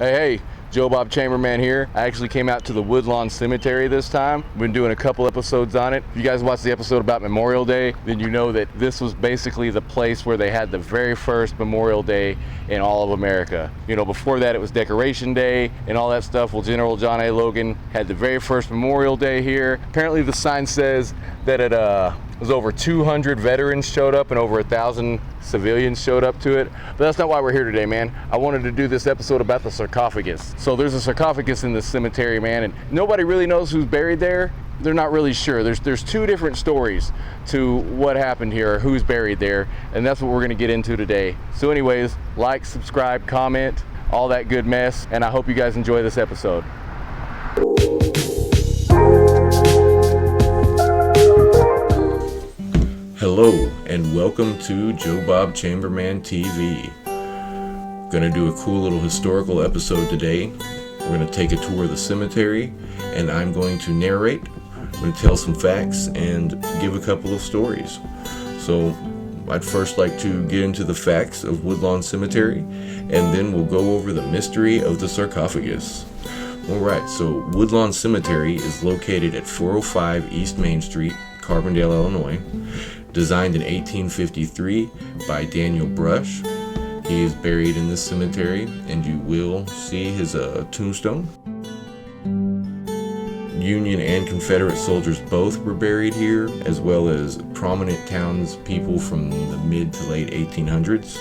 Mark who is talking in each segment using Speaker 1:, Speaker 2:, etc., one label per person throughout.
Speaker 1: Hey, Joe Bob Chamberman here. I actually came out to the Woodlawn Cemetery this time. We've been doing a couple episodes on it. If you guys watched the episode about Memorial Day, then you know that this was basically the place where they had the very first Memorial Day in all of America. You know, before that it was Decoration Day and all that stuff. Well, General John A. Logan had the very first Memorial Day here. Apparently the sign says that it was over 200 veterans showed up and over 1,000 civilians showed up to it. But that's not why we're here today, man. I wanted to do this episode about the sarcophagus. So there's a sarcophagus in this cemetery, man, and nobody really knows who's buried there. They're not really sure. There's two different stories to what happened here, who's buried there, and that's what we're gonna get into today. So anyways, like, subscribe, comment, all that good mess, and I hope you guys enjoy this episode.
Speaker 2: Hello and welcome to Joe Bob Chamberman TV. Gonna do a cool little historical episode today. We're gonna take a tour of the cemetery and I'm going to narrate. I'm gonna tell some facts and give a couple of stories. So I'd first like to get into the facts of Woodlawn Cemetery and then we'll go over the mystery of the sarcophagus. Alright, so Woodlawn Cemetery is located at 405 East Main Street, Carbondale, Illinois. Designed in 1853 by Daniel Brush. He is buried in this cemetery and you will see his tombstone. Union and Confederate soldiers both were buried here, as well as prominent townspeople from the mid to late 1800s.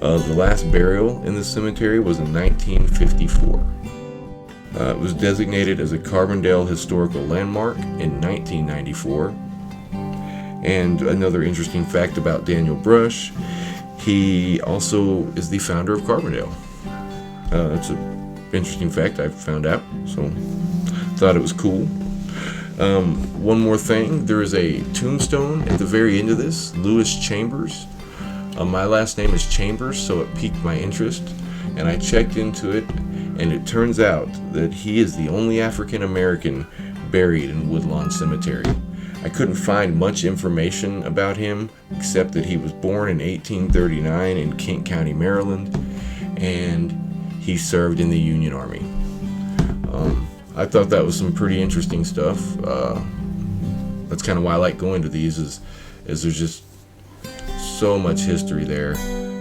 Speaker 2: The last burial in this cemetery was in 1954. It was designated as a Carbondale Historical Landmark in 1994. And another interesting fact about Daniel Brush, he also is the founder of Carbondale. That's an interesting fact I found out, so thought it was cool. One more thing, there is a tombstone at the very end of this, Lewis Chambers. My last name is Chambers, so it piqued my interest, and I checked into it, and it turns out that he is the only African American buried in Woodlawn Cemetery. I couldn't find much information about him except that he was born in 1839 in Kent County, Maryland, and he served in the Union Army. I thought that was some pretty interesting stuff. That's kind of why I like going to these is there's just so much history there.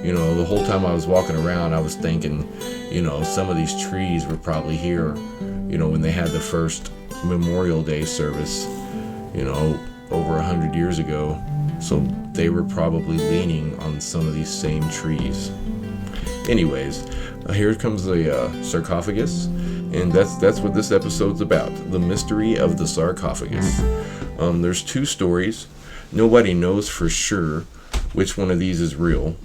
Speaker 2: You know, the whole time I was walking around, I was thinking, you know, some of these trees were probably here, you know, when they had the first Memorial Day service, you know, over 100 years ago. So they were probably leaning on some of these same trees. Anyways, here comes the sarcophagus, and that's what this episode's about, the mystery of the sarcophagus. There's two stories. Nobody knows for sure which one of these is real,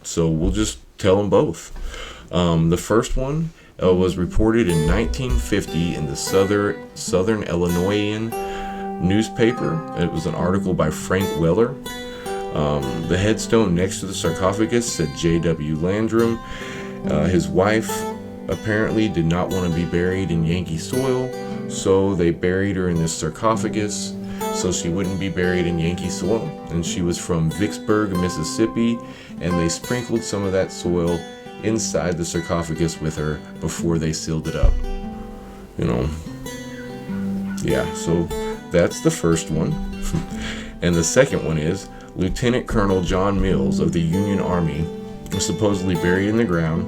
Speaker 2: so we'll just tell them both. The first one was reported in 1950 in the Southern Illinoisan newspaper. It was an article by Frank Weller. The headstone next to the sarcophagus said J.W. Landrum. His wife apparently did not want to be buried in Yankee soil, so they buried her in this sarcophagus so she wouldn't be buried in Yankee soil. And she was from Vicksburg, Mississippi, and they sprinkled some of that soil inside the sarcophagus with her before they sealed it up. You know, yeah, so that's the first one. And the second one is Lieutenant Colonel John Mills of the Union Army was supposedly buried in the ground,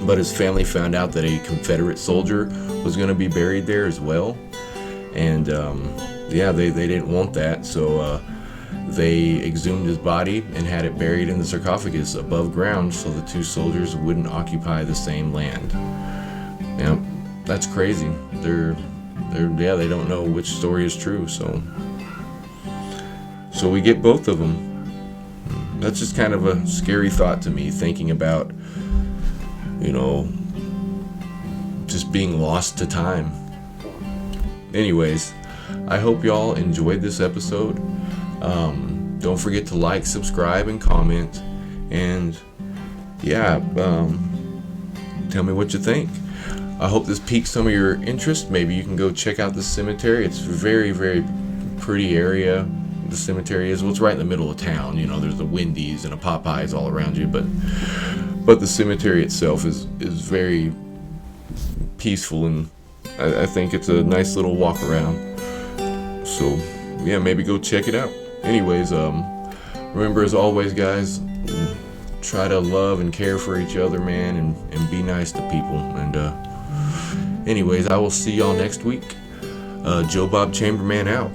Speaker 2: but his family found out that a Confederate soldier was going to be buried there as well. And yeah, they didn't want that, so they exhumed his body and had it buried in the sarcophagus above ground so the two soldiers wouldn't occupy the same land. Yeah, that's crazy. They don't know which story is true, so we get both of them. That's just kind of a scary thought to me, thinking about, you know, just being lost to time. Anyways, I hope y'all enjoyed this episode. Don't forget to like, subscribe, and comment. And yeah, tell me what you think. I hope this piques some of your interest. Maybe you can go check out the cemetery. It's a very, very pretty area. The cemetery is, well, it's right in the middle of town. You know, there's a Wendy's and a Popeyes all around you. But But the cemetery itself is very peaceful, and I think it's a nice little walk around. So yeah, maybe go check it out. Anyways, remember, as always, guys, try to love and care for each other, man, and be nice to people. And anyways, I will see y'all next week. Joe Bob Chamberman out.